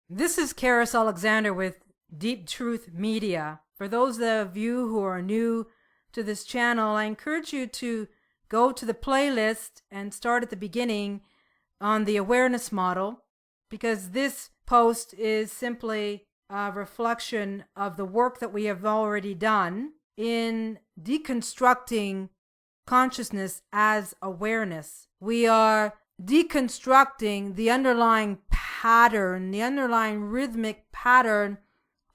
This is Karis Alexander with Deep Truth Media. For those of you who are new to this channel, I encourage you to go to the playlist and start at the beginning on the awareness model, because this post is simply a reflection of the work that we have already done in deconstructing consciousness as awareness. We are deconstructing the underlying pattern, the underlying rhythmic pattern,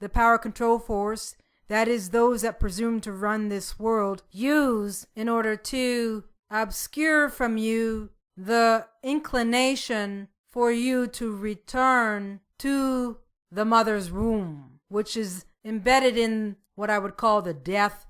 the power control force, that is those that presume to run this world, use in order to obscure from you the inclination for you to return to the mother's womb, which is embedded in what I would call the death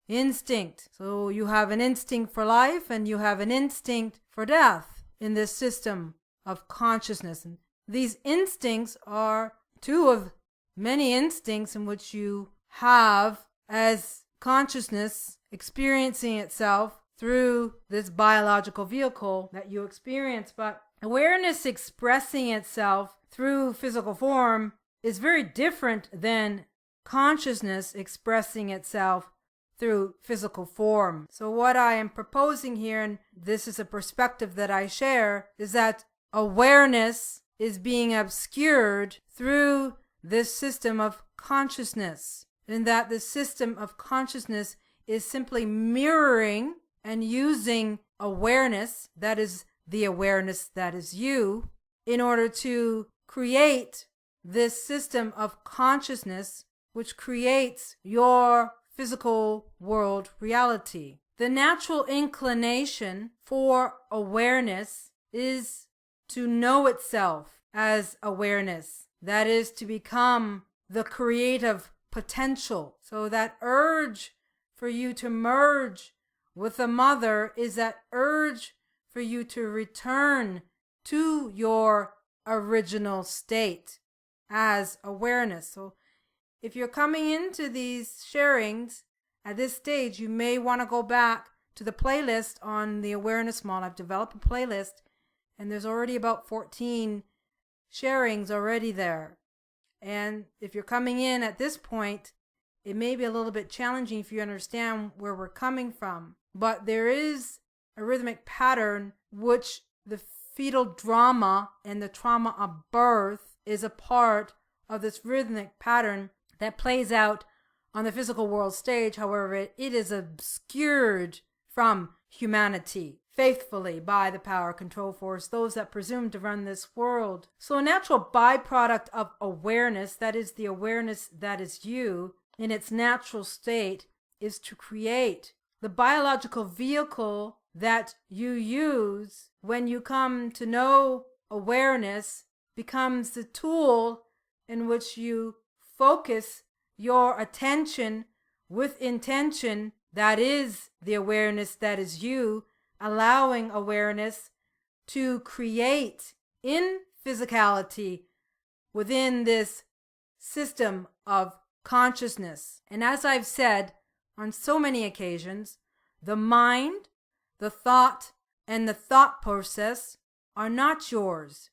instinct. So you have an instinct for life and you have an instinct for death in this system of consciousness. And these instincts are two of many instincts in which you have as consciousness experiencing itself through this biological vehicle that you experience. But awareness expressing itself through physical form is very different than consciousness expressing itself through physical form. So what I am proposing here, and this is a perspective that I share, is that awareness is being obscured through this system of consciousness, and that the system of consciousness is simply mirroring and using awareness, that is the awareness that is you, in order to create this system of consciousness which creates your physical world reality. The natural inclination for awareness is to know itself as awareness, that is to become the creative potential. So that urge for you to merge with the mother is that urge for you to return to your original state as awareness. So if you're coming into these sharings at this stage, you may want to go back to the playlist on the awareness model. I've developed a playlist and there's already about 14 sharings already there. And if you're coming in at this point, it may be a little bit challenging if you understand where we're coming from. But there is a rhythmic pattern which the fetal drama and the trauma of birth is a part of this rhythmic pattern that plays out on the physical world stage. However, it is obscured from humanity faithfully by the power control force, those that presume to run this world. So a natural byproduct of awareness, that is the awareness that is you in its natural state, is to create the biological vehicle that you use when you come to know awareness, becomes the tool in which you focus your attention with intention, that is the awareness that is you, allowing awareness to create in physicality within this system of consciousness. And as I've said on so many occasions, the mind, the thought, and the thought process are not yours.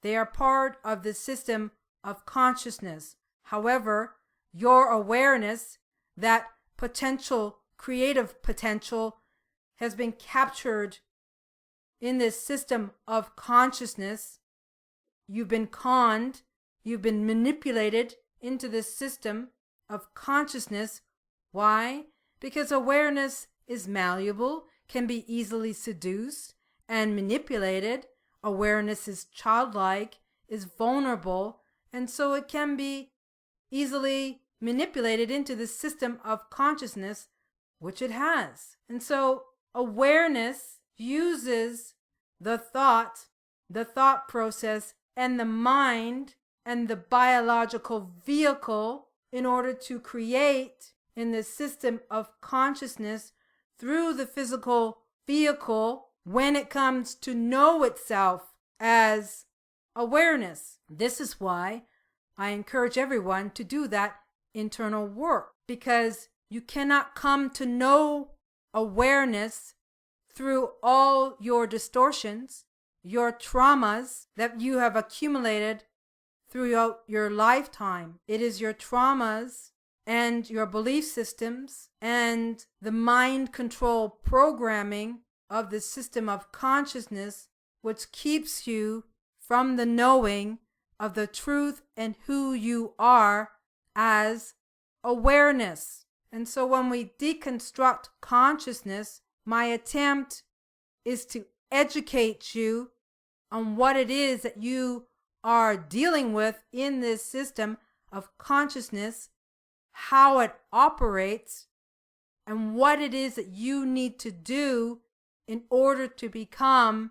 They are part of the system of consciousness. However, your awareness, that potential, creative potential, has been captured in this system of consciousness. You've been conned, you've been manipulated into this system of consciousness. Why? Because awareness is malleable, can be easily seduced and manipulated. Awareness is childlike, is vulnerable, and so it can be easily manipulated into the system of consciousness, which it has. And so awareness uses the thought process, and the mind and the biological vehicle in order to create in the system of consciousness through the physical vehicle when it comes to know itself as awareness. This is why I encourage everyone to do that internal work, because you cannot come to know awareness through all your distortions, your traumas that you have accumulated throughout your lifetime. It is your traumas and your belief systems and the mind control programming of the system of consciousness which keeps you from the knowing of the truth and who you are as awareness. And so when we deconstruct consciousness, my attempt is to educate you on what it is that you are dealing with in this system of consciousness, how it operates, and what it is that you need to do in order to become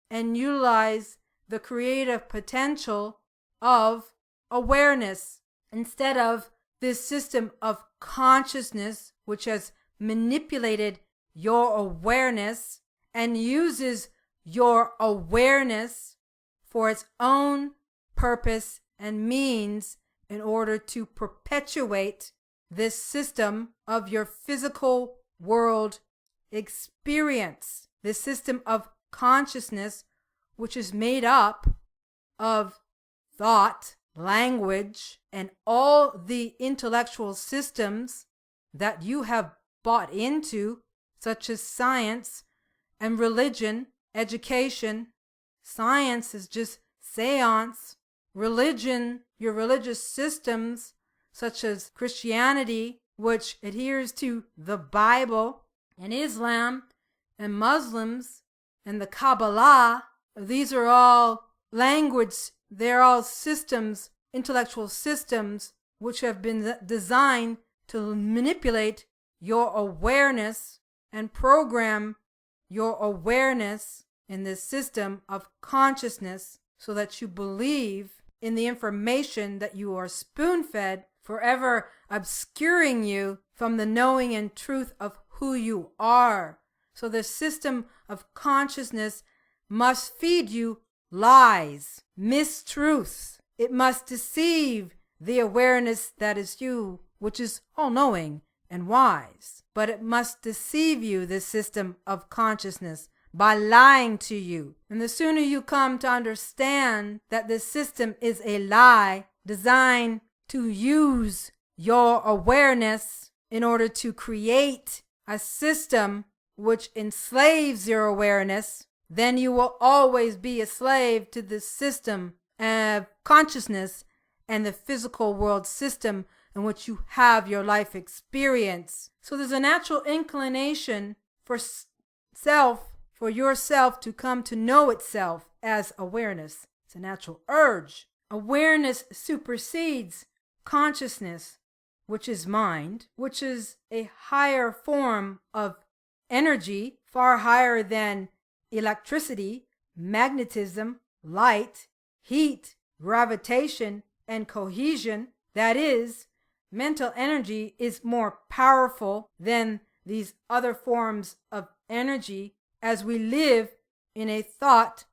and utilize the creative potential of awareness instead of this system of consciousness which has manipulated your awareness and uses your awareness for its own purpose and means in order to perpetuate this system of your physical world experience, this system of consciousness which is made up of thought, language, and all the intellectual systems that you have bought into, such as science and religion, education. Science is just seance. Religion, your religious systems, such as Christianity, which adheres to the Bible, and Islam, and Muslims, and the Kabbalah. These are all language, they're all systems, intellectual systems, which have been designed to manipulate your awareness and program your awareness in this system of consciousness so that you believe in the information that you are spoon-fed, forever obscuring you from the knowing and truth of who you are. So the system of consciousness must feed you lies, mistruths. It must deceive the awareness that is you, which is all-knowing and wise. But it must deceive you, this system of consciousness, by lying to you. And the sooner you come to understand that this system is a lie designed to use your awareness in order to create a system which enslaves your awareness, then you will always be a slave to this system of consciousness and the physical world system in which you have your life experience. So there's a natural inclination for yourself to come to know itself as awareness. It's a natural urge. Awareness supersedes consciousness, which is mind, which is a higher form of energy, far higher than electricity, magnetism, light, heat, gravitation, and cohesion. That is, mental energy is more powerful than these other forms of energy as we live in a thought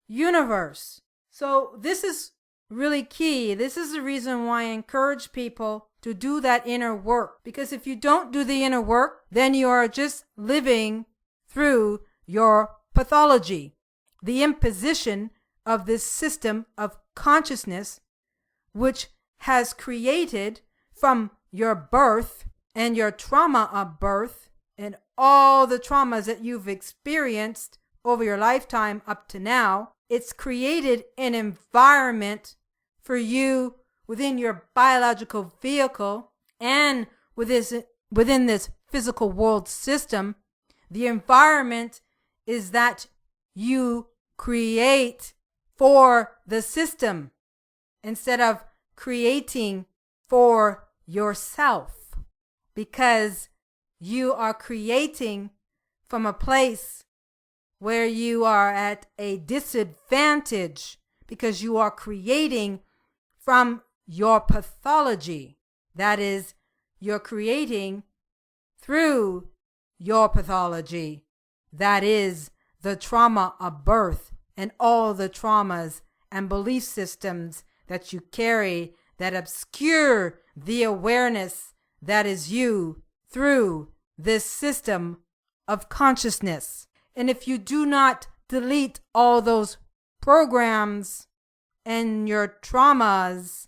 universe. So this is really key. This is the reason why I encourage people to do that inner work. Because if you don't do the inner work, then you are just living through your pathology, the imposition of this system of consciousness, which has created from your birth and your trauma of birth and all the traumas that you've experienced over your lifetime up to now. It's created an environment for you within your biological vehicle and within this physical world system. The environment is that you create for the system instead of creating for yourself, because you are creating from a place where you are at a disadvantage, because you are creating from your pathology. That is, you're creating through your pathology. That is the trauma of birth and all the traumas and belief systems that you carry that obscure the awareness that is you through this system of consciousness. And if you do not delete all those programs and your traumas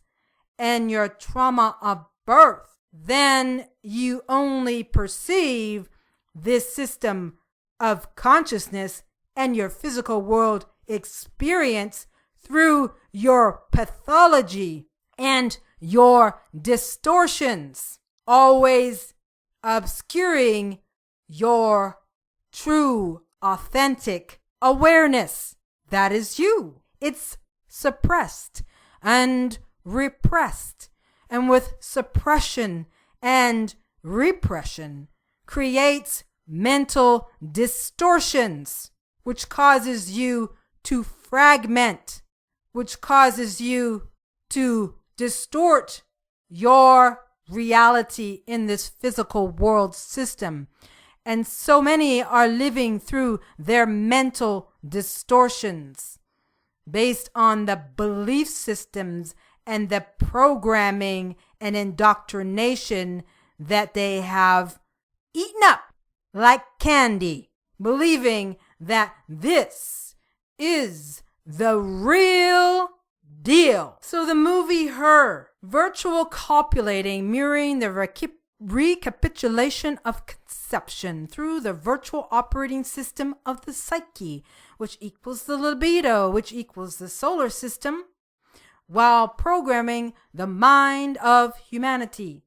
and your trauma of birth, then you only perceive this system of consciousness and your physical world experience through your pathology and your distortions, always obscuring your true, authentic awareness. That is you. It's suppressed and repressed. And with suppression and repression creates mental distortions, which causes you to fragment, which causes you to distort your reality in this physical world system. And so many are living through their mental distortions based on the belief systems and the programming and indoctrination that they have eaten up like candy, believing that this is the real deal. So the movie Her, virtual copulating, mirroring the recapitulation of conception through the virtual operating system of the psyche, which equals the libido, which equals the solar system, while programming the mind of humanity.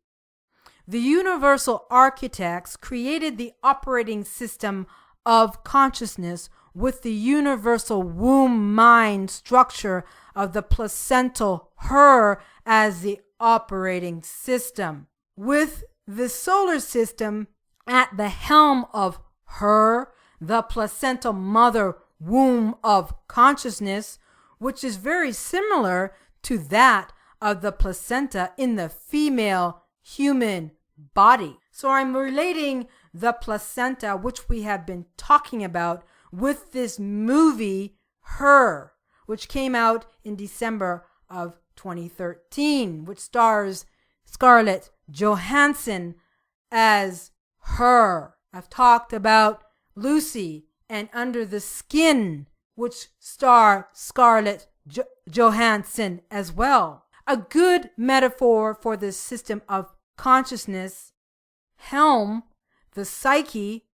The universal architects created the operating system of consciousness with the universal womb mind structure of the placental Her as the operating system, with the solar system at the helm of Her, the placental mother womb of consciousness, which is very similar to that of the placenta in the female human body. So I'm relating the placenta, which we have been talking about, with this movie Her, which came out in December of 2013, which stars Scarlett Johansson as Her. I've talked about Lucy and Under the Skin, which star Scarlett Johansson as well. A good metaphor for this system of consciousness, helm, the psyche,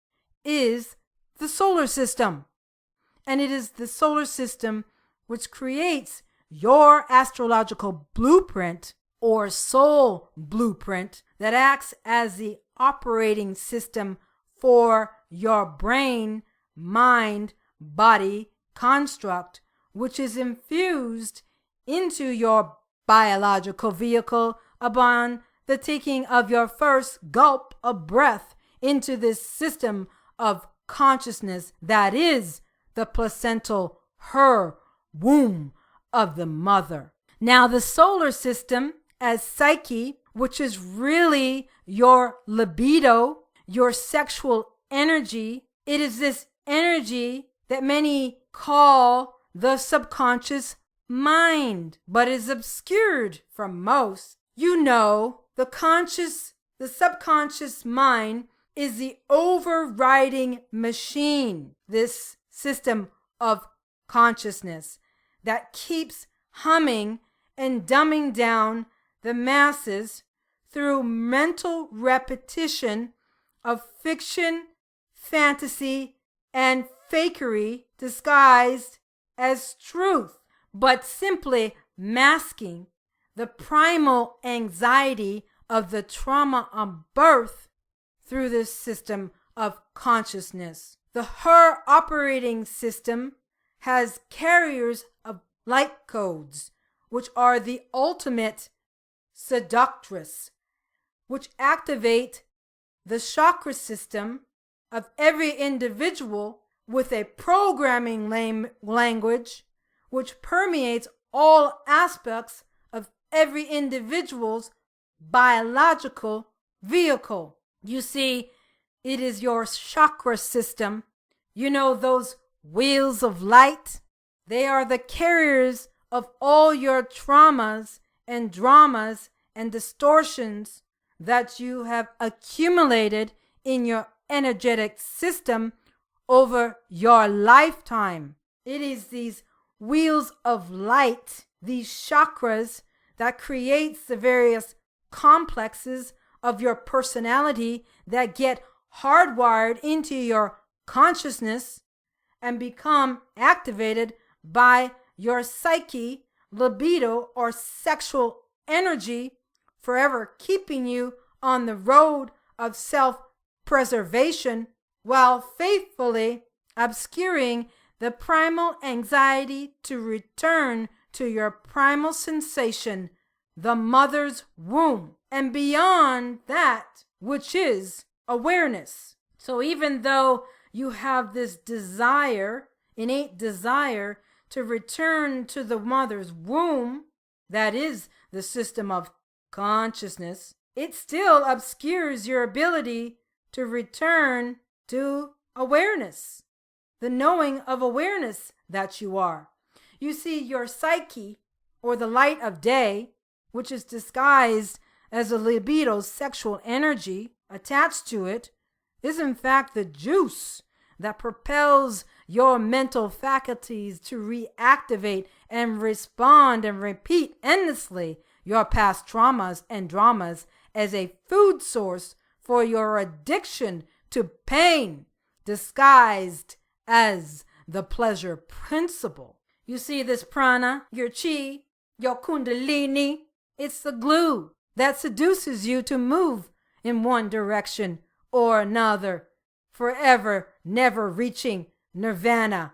is the solar system. And it is the solar system which creates your astrological blueprint or soul blueprint that acts as the operating system for your brain, mind, body construct, which is infused into your biological vehicle upon the taking of your first gulp of breath into this system of consciousness that is the placental Her womb of the mother. Now, the solar system as psyche, which is really your libido, your sexual energy, it is this energy that many call the subconscious mind, but is obscured from most. You know, the subconscious mind is the overriding machine, this system of consciousness that keeps humming and dumbing down the masses through mental repetition of fiction, fantasy, and fakery disguised as truth, but simply masking the primal anxiety of the trauma of birth through this system of consciousness. The Her operating system has carriers of light codes, which are the ultimate seductress, which activate the chakra system of every individual with a programming language which permeates all aspects of every individual's biological vehicle. You see, it is your chakra system. You know those wheels of light? They are the carriers of all your traumas and dramas and distortions that you have accumulated in your energetic system over your lifetime. It is these wheels of light these chakras that creates the various complexes of your personality that get hardwired into your consciousness and become activated by your psyche, libido, or sexual energy, forever keeping you on the road of self-preservation while faithfully obscuring the primal anxiety to return to your primal sensation, the mother's womb, and beyond that, which is awareness. So even though you have this desire, innate desire, to return to the mother's womb, that is the system of consciousness, it still obscures your ability to return to awareness, the knowing of awareness that you are. You see, your psyche, or the light of day, which is disguised as a libido sexual energy attached to it, is in fact the juice that propels your mental faculties to reactivate and respond and repeat endlessly your past traumas and dramas as a food source for your addiction to pain, disguised as the pleasure principle. You see, this prana, your chi, your kundalini, it's the glue that seduces you to move in one direction or another, forever never reaching nirvana,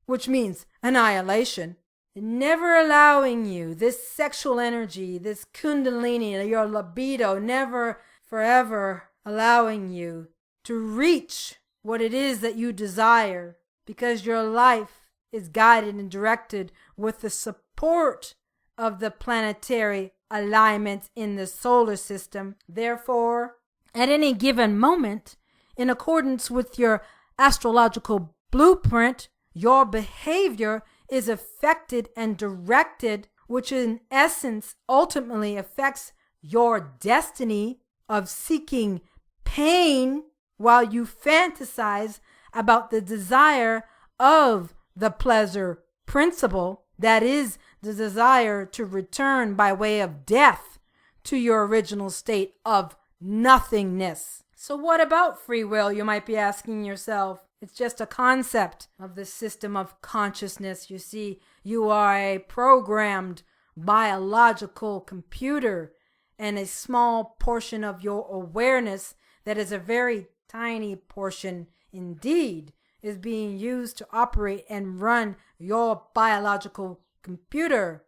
which means annihilation, never allowing you, this sexual energy, this kundalini, your libido, never forever allowing you to reach what it is that you desire, because your life is guided and directed with the support of the planetary alignments in the solar system. Therefore, at any given moment, in accordance with your astrological blueprint, your behavior is affected and directed, which in essence ultimately affects your destiny of seeking pain while you fantasize about the desire of the pleasure principle, that is the desire to return by way of death to your original state of nothingness. So what about free will, you might be asking yourself? It's just a concept of the system of consciousness. You see, you are a programmed biological computer, and a small portion of your awareness, that is a very tiny portion indeed, is being used to operate and run your biological computer.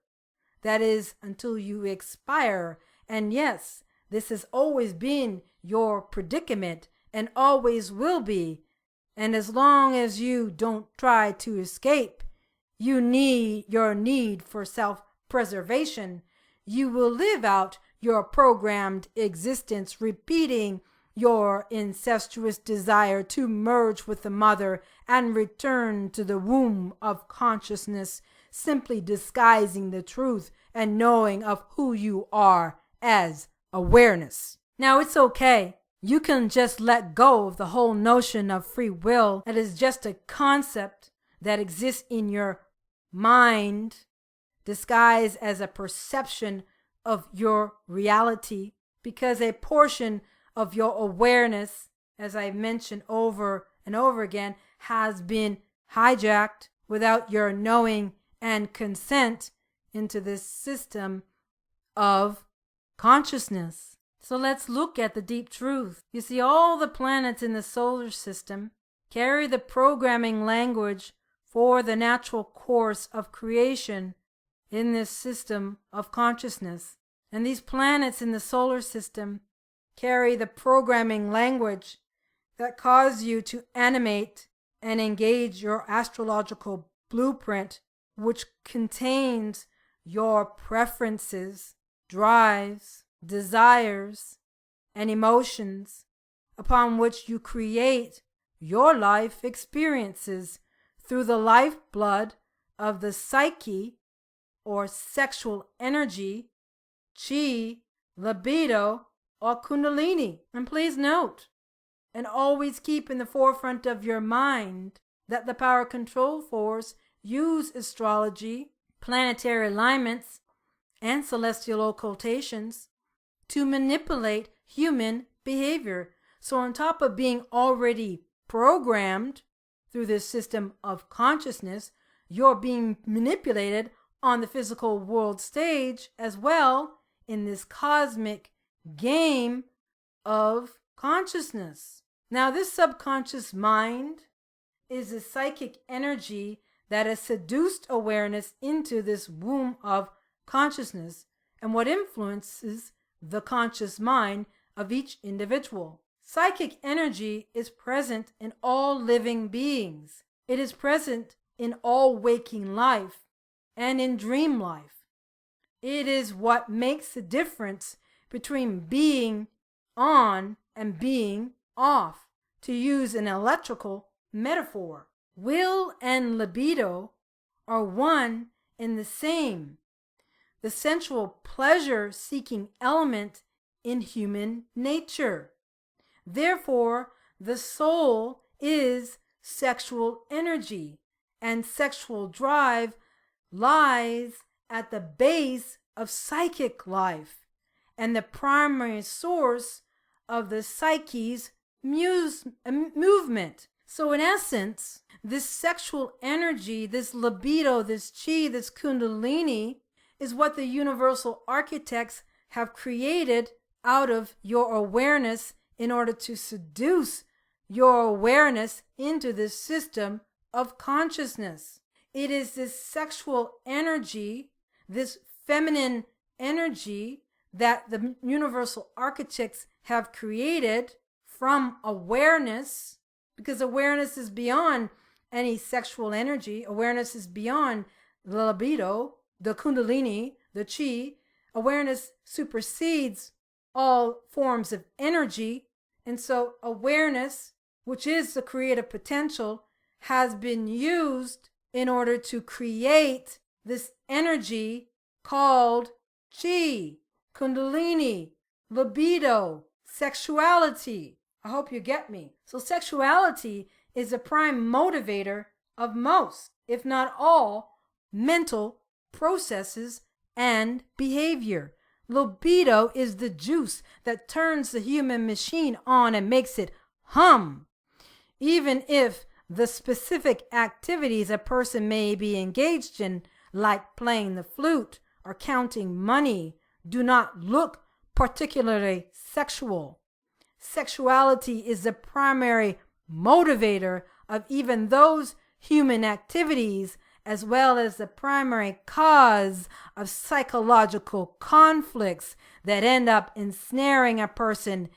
That is until you expire. And yes, this has always been your predicament and always will be. And as long as you don't try to escape, your need for self-preservation, you will live out your programmed existence, repeating your incestuous desire to merge with the mother and return to the womb of consciousness, simply disguising the truth and knowing of who you are as awareness. Now, it's okay. You can just let go of the whole notion of free will. It is just a concept that exists in your mind, disguised as a perception of your reality, because a portion of your awareness, as I mentioned over and over again, has been hijacked without your knowing and consent into this system of consciousness. So let's look at the deep truth. You see, all the planets in the solar system carry the programming language for the natural course of creation in this system of consciousness. And these planets in the solar system carry the programming language that cause you to animate and engage your astrological blueprint, which contains your preferences, drives, desires, and emotions, upon which you create your life experiences through the lifeblood of the psyche, or sexual energy, chi, libido, or kundalini. And please note, and always keep in the forefront of your mind, that the power control force use astrology planetary alignments, and celestial occultations to manipulate human behavior. So on top of being already programmed through this system of consciousness, you're being manipulated on the physical world stage as well in this cosmic game of consciousness. Now, this subconscious mind is a psychic energy that has seduced awareness into this womb of consciousness and what influences the conscious mind of each individual. Psychic energy is present in all living beings. It is present in all waking life and in dream life. It is what makes the difference between being on and being off, to use an electrical metaphor. Will and libido are one and the same, the sensual pleasure-seeking element in human nature. Therefore, the soul is sexual energy, and sexual drive lies at the base of psychic life and the primary source of the psyche's movement. So in essence, this sexual energy, this libido, this chi, this kundalini is what the universal architects have created out of your awareness in order to seduce your awareness into this system of consciousness. It is this sexual energy, this feminine energy that the universal architects have created from awareness, because awareness is beyond any sexual energy. Awareness is beyond the libido, the kundalini, the chi. Awareness supersedes all forms of energy. And so awareness, which is the creative potential, has been used in order to create this energy called chi, kundalini, libido, sexuality. I hope you get me. So sexuality is a prime motivator of most, if not all, mental processes and behavior. Libido is the juice that turns the human machine on and makes it hum. Even if the specific activities a person may be engaged in, like playing the flute or counting money, do not look particularly sexual. Sexuality is the primary motivator of even those human activities, as well as the primary cause of psychological conflicts that end up ensnaring a person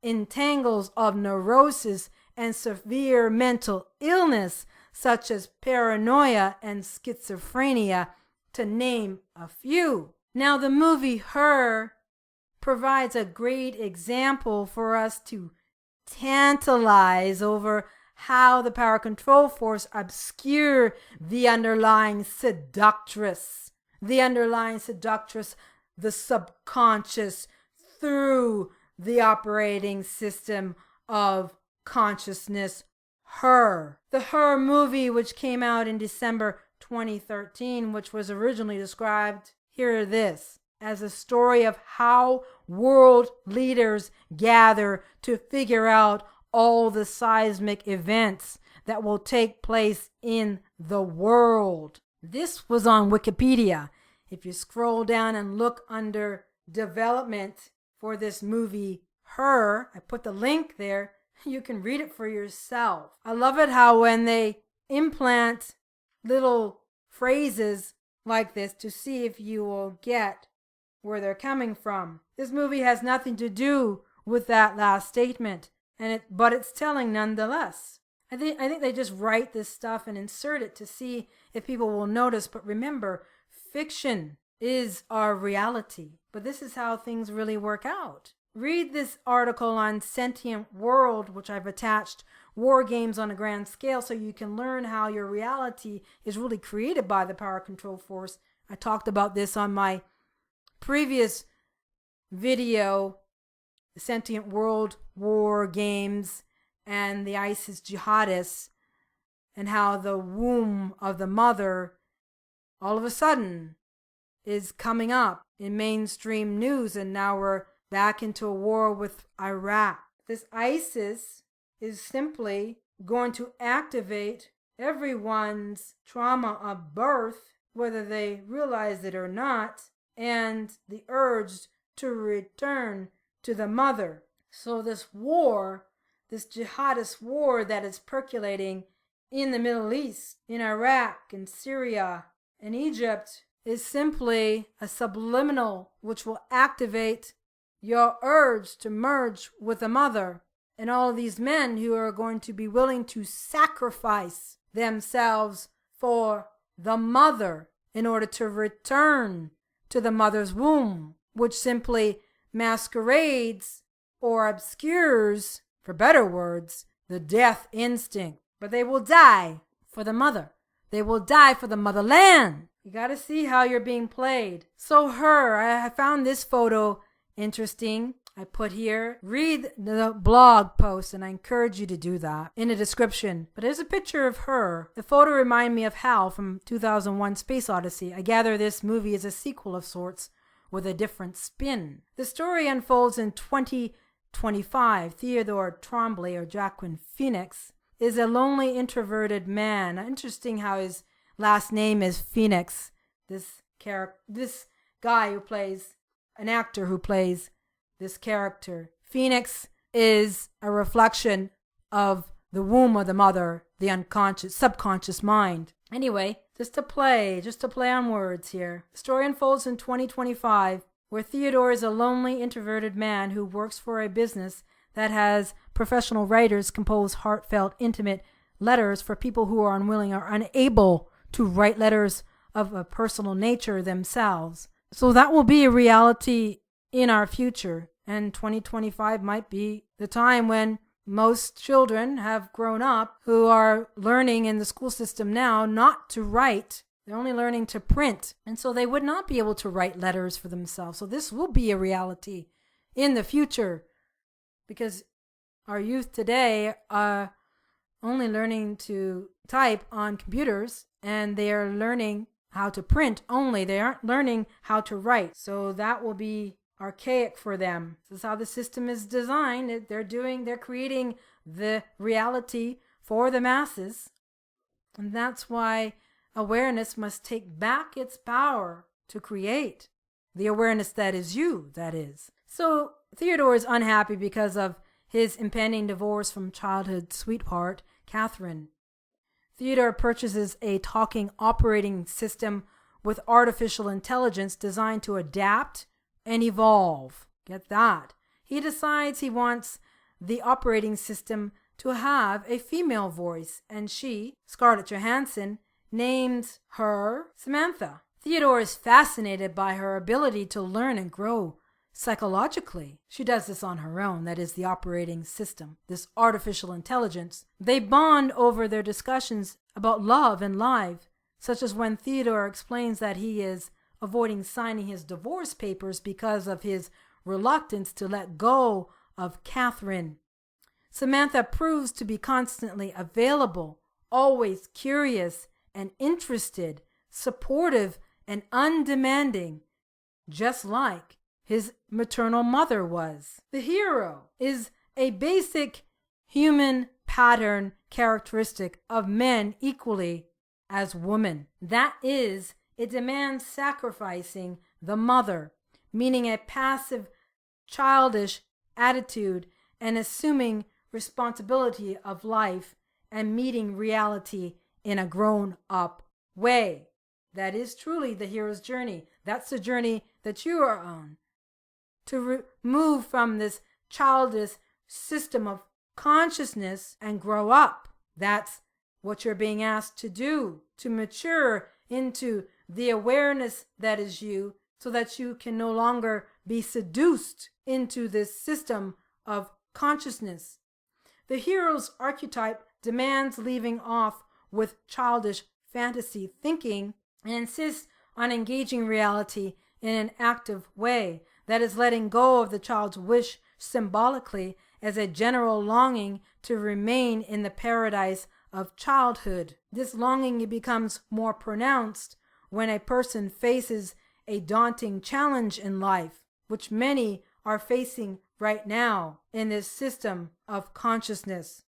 in tangles of neurosis and severe mental illness, such as paranoia and schizophrenia, to name a few. Now, the movie Her provides a great example for us to tantalize over how the power control force obscure the underlying seductress, the subconscious, through the operating system of consciousness, Her. The Her movie, which came out in December 2013, which was originally described, hear this, as a story of how world leaders gather to figure out all the seismic events that will take place in the world. This was on Wikipedia. If you scroll down and look under development for this movie, Her, I put the link there. You can read it for yourself. I love it how when they implant little phrases like this to see if you will get where they're coming from. This movie has nothing to do with that last statement, but it's telling nonetheless. I think they just write this stuff and insert it to see if people will notice. But remember, fiction is our reality. But this is how things really work out. Read this article on Sentient World, which I've attached, War Games on a Grand Scale, so you can learn how your reality is really created by the power control force. I talked about this on my previous video, the Sentient World, War Games, and the ISIS jihadists, and how the womb of the mother all of a sudden is coming up in mainstream news, and now we're back into a war with Iraq. This ISIS is simply going to activate everyone's trauma of birth, whether they realize it or not, and the urge to return to the mother. So this war, this jihadist war that is percolating in the Middle East, in Iraq, in Syria, in Egypt, is simply a subliminal which will activate your urge to merge with the mother. And all of these men who are going to be willing to sacrifice themselves for the mother in order to return to the mother's womb, which simply masquerades or obscures, for better words, the death instinct. But they will die for the mother. They will die for the motherland. You got to see how you're being played. So I found this photo interesting. I put here, read the blog post, and I encourage you to do that in the description. But there's a picture of her. The photo reminded me of Hal from 2001 Space Odyssey. I gather this movie is a sequel of sorts with a different spin. The story unfolds in 2025. Theodore Trombley, or Joaquin Phoenix, is a lonely, introverted man. Interesting how his last name is Phoenix. This guy who plays, an actor who plays this character. Phoenix is a reflection of the womb of the mother, the unconscious, subconscious mind. Anyway, just to play on words here. The story unfolds in 2025, where Theodore is a lonely, introverted man who works for a business that has professional writers compose heartfelt, intimate letters for people who are unwilling or unable to write letters of a personal nature themselves. So that will be a reality in our future, and 2025 might be the time when most children have grown up who are learning in the school system now not to write. They're only learning to print, and so they would not be able to write letters for themselves. So this will be a reality in the future, because our youth today are only learning to type on computers, and they are learning how to print only. They aren't learning how to write. So that will be archaic for them. This is how the system is designed. They're creating the reality for the masses. And that's why awareness must take back its power to create the awareness that is you, that is. So Theodore is unhappy because of his impending divorce from childhood sweetheart, Catherine. Theodore purchases a talking operating system with artificial intelligence designed to adapt and evolve. Get that? He decides he wants the operating system to have a female voice, and she, Scarlett Johansson, names her Samantha. Theodore is fascinated by her ability to learn and grow psychologically. She does this on her own. That is the operating system, this artificial intelligence. They bond over their discussions about love and life, such as when Theodore explains that he is avoiding signing his divorce papers because of his reluctance to let go of Catherine. Samantha proves to be constantly available, always curious and interested, supportive and undemanding, just like his maternal mother was. The hero is a basic human pattern characteristic of men equally as women. That is, it demands sacrificing the mother, meaning a passive, childish attitude and assuming responsibility of life and meeting reality in a grown-up way. That is truly the hero's journey. That's the journey that you are on. To move from this childish system of consciousness and grow up. That's what you're being asked to do, to mature into the awareness that is you, so that you can no longer be seduced into this system of consciousness. The hero's archetype demands leaving off with childish fantasy thinking and insists on engaging reality in an active way. That is letting go of the child's wish symbolically as a general longing to remain in the paradise of childhood. This longing becomes more pronounced when a person faces a daunting challenge in life, which many are facing right now in this system of consciousness.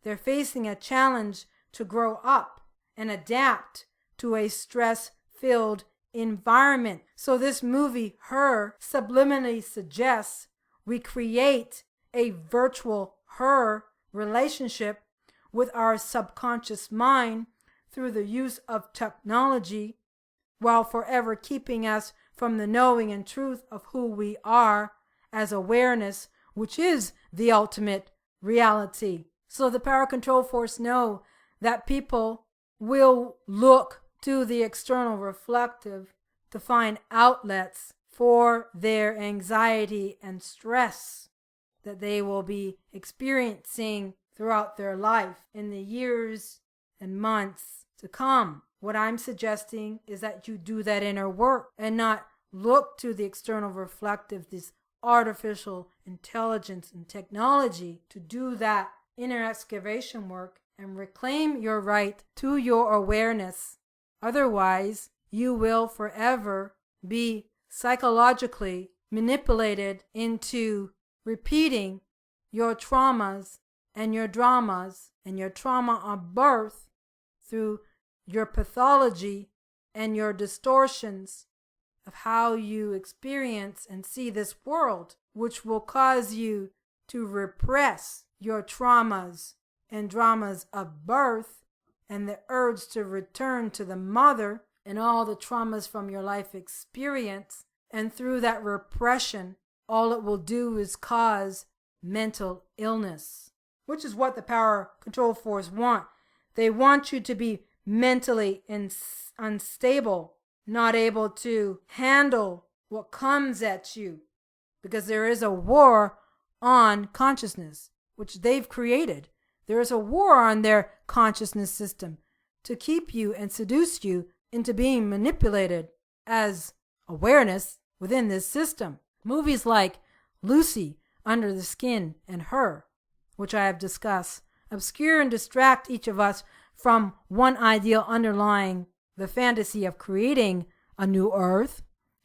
They're facing a challenge to grow up and adapt to a stress-filled environment. So this movie, Her, subliminally suggests we create a virtual her relationship with our subconscious mind through the use of technology, while forever keeping us from the knowing and truth of who we are as awareness, which is the ultimate reality. So the power control force know that people will look to the external reflective to find outlets for their anxiety and stress that they will be experiencing throughout their life in the years and months to come. What I'm suggesting is that you do that inner work and not look to the external reflective, this artificial intelligence and technology, to do that inner excavation work and reclaim your right to your awareness. Otherwise, you will forever be psychologically manipulated into repeating your traumas and your dramas and your trauma of birth through your pathology and your distortions of how you experience and see this world, which will cause you to repress your traumas and dramas of birth and the urge to return to the mother and all the traumas from your life experience. And through that repression, all it will do is cause mental illness, which is what the power control force want. They want you to be mentally unstable, not able to handle what comes at you, because there is a war on consciousness, which they've created. There is a war on their consciousness system to keep you and seduce you into being manipulated as awareness within this system. Movies like Lucy, Under the Skin, and Her, which I have discussed, obscure and distract each of us from one ideal underlying the fantasy of creating a new earth.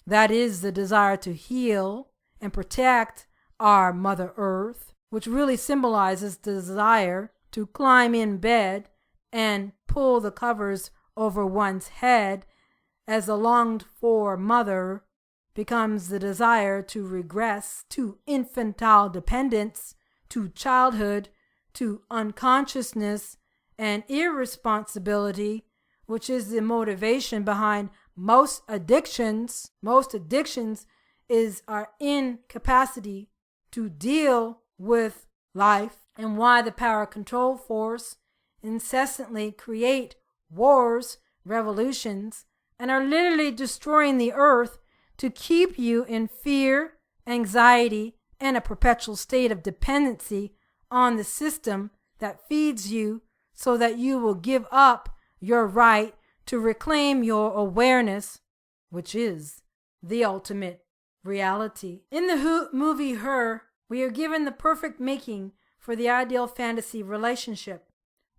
That is the desire to heal and protect our Mother Earth, which really symbolizes the desire to climb in bed and pull the covers over one's head as the longed-for mother becomes the desire to regress to infantile dependence, to childhood, to unconsciousness and irresponsibility, which is the motivation behind most addictions. Most addictions is our incapacity to deal with life, and why the power control force incessantly create wars, revolutions, and are literally destroying the earth to keep you in fear, anxiety, and a perpetual state of dependency on the system that feeds you, so that you will give up your right to reclaim your awareness, which is the ultimate reality. In the movie Her, we are given the perfect making for the ideal fantasy relationship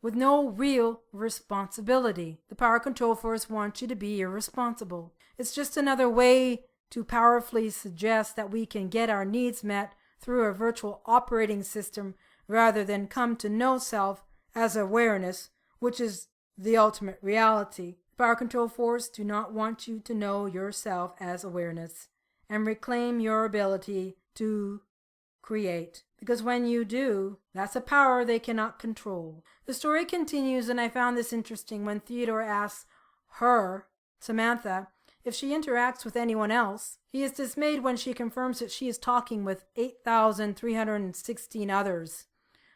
with no real responsibility. The power control force wants you to be irresponsible. It's just another way to powerfully suggest that we can get our needs met through a virtual operating system rather than come to know self as awareness, which is the ultimate reality. The power control force do not want you to know yourself as awareness and reclaim your ability to create. Because when you do, that's a power they cannot control. The story continues, and I found this interesting when Theodore asks her, Samantha, if she interacts with anyone else. He is dismayed when she confirms that she is talking with 8,316 others,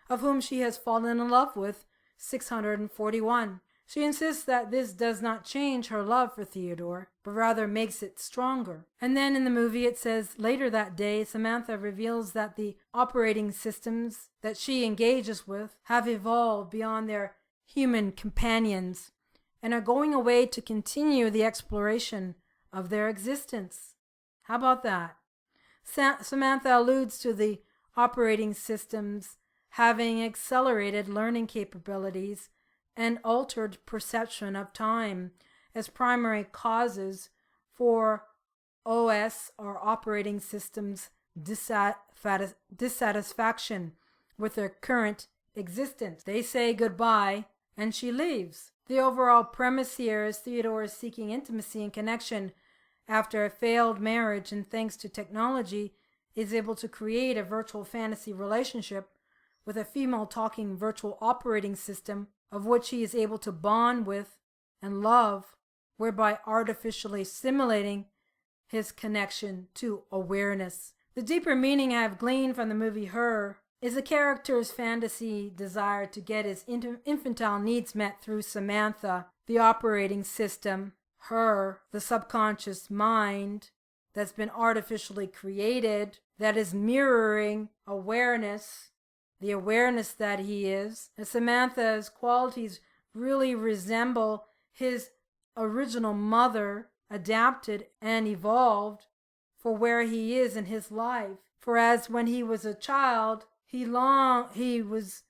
of whom she has fallen in love with 641. She insists that this does not change her love for Theodore, but rather makes it stronger. And then in the movie it says, later that day, Samantha reveals that the operating systems that she engages with have evolved beyond their human companions and are going away to continue the exploration of their existence. How about that? Samantha alludes to the operating systems having accelerated learning capabilities and altered perception of time, as primary causes for OS or operating systems dissatisfaction with their current existence. They say goodbye and she leaves. The overall premise here is Theodore is seeking intimacy and connection after a failed marriage, and thanks to technology is able to create a virtual fantasy relationship with a female talking virtual operating system of which he is able to bond with and love, whereby artificially simulating his connection to awareness. The deeper meaning I have gleaned from the movie Her is the character's fantasy desire to get his infantile needs met through Samantha, the operating system, her, the subconscious mind that's been artificially created, that is mirroring awareness, the awareness that he is. And Samantha's qualities really resemble his original mother, adapted and evolved for where he is in his life. For as when he was a child, he was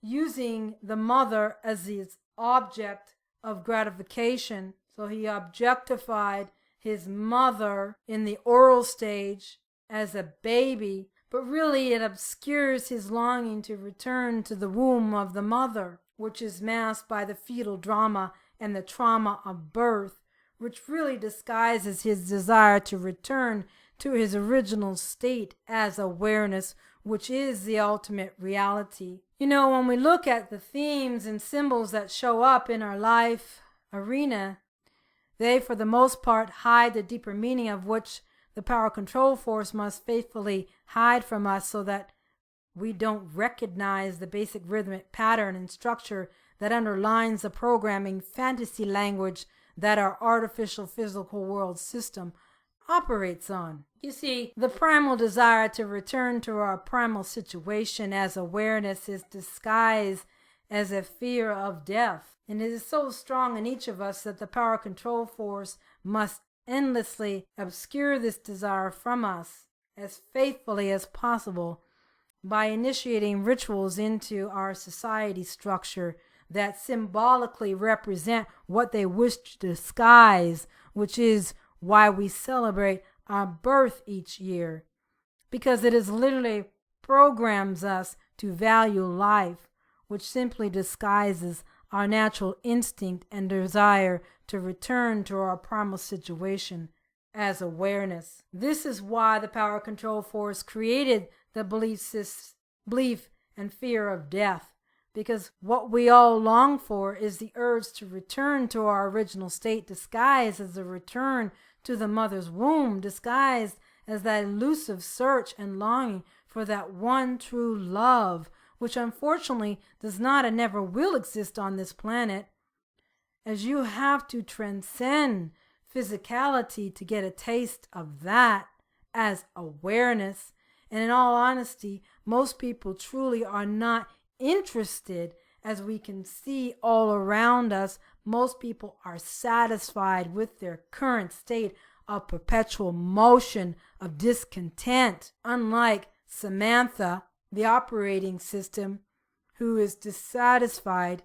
using the mother as his object of gratification. So he objectified his mother in the oral stage as a baby, but really it obscures his longing to return to the womb of the mother, which is masked by the fetal drama and the trauma of birth, which really disguises his desire to return to his original state as awareness, which is the ultimate reality. You know, when we look at the themes and symbols that show up in our life arena, they, for the most part, hide the deeper meaning of which the power control force must faithfully hide from us so that we don't recognize the basic rhythmic pattern and structure that underlines the programming fantasy language that our artificial physical world system operates on. You see, the primal desire to return to our primal situation as awareness is disguised as a fear of death. And it is so strong in each of us that the power control force must endlessly obscure this desire from us as faithfully as possible by initiating rituals into our society structure that symbolically represent what they wish to disguise, which is why we celebrate our birth each year, because it is literally programs us to value life, which simply disguises our natural instinct and desire to return to our primal situation as awareness. This is why the power control force created the belief and fear of death, because what we all long for is the urge to return to our original state, disguised as a return to the mother's womb, disguised as that elusive search and longing for that one true love, which unfortunately does not and never will exist on this planet, as you have to transcend physicality to get a taste of that as awareness. And in all honesty, most people truly are not interested. As we can see all around us, most people are satisfied with their current state of perpetual motion of discontent, unlike Samantha, the operating system, who is dissatisfied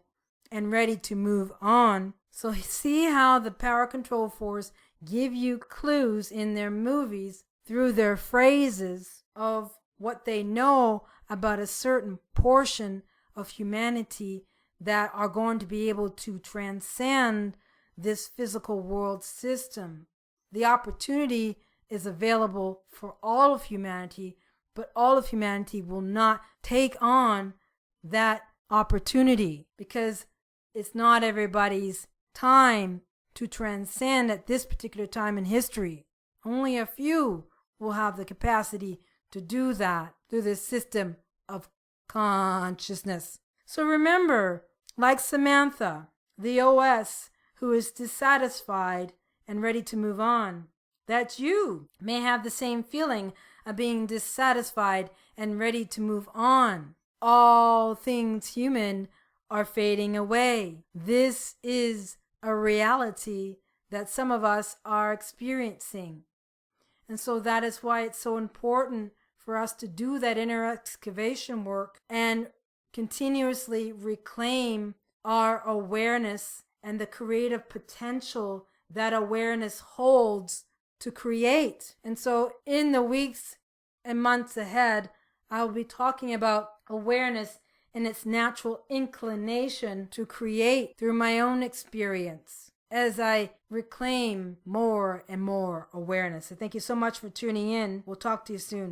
and ready to move on. So see how the power control force give you clues in their movies through their phrases of what they know about a certain portion of humanity that are going to be able to transcend this physical world system. The opportunity is available for all of humanity, but all of humanity will not take on that opportunity because it's not everybody's time to transcend at this particular time in history. Only a few will have the capacity to do that through this system of consciousness. So remember, like Samantha, the OS who is dissatisfied and ready to move on, that you may have the same feeling of being dissatisfied and ready to move on. All things human are fading away. This is a reality that some of us are experiencing. And so that is why it's so important for us to do that inner excavation work and continuously reclaim our awareness and the creative potential that awareness holds to create. And so in the weeks and months ahead, I'll be talking about awareness and its natural inclination to create through my own experience as I reclaim more and more awareness. So thank you so much for tuning in. We'll talk to you soon.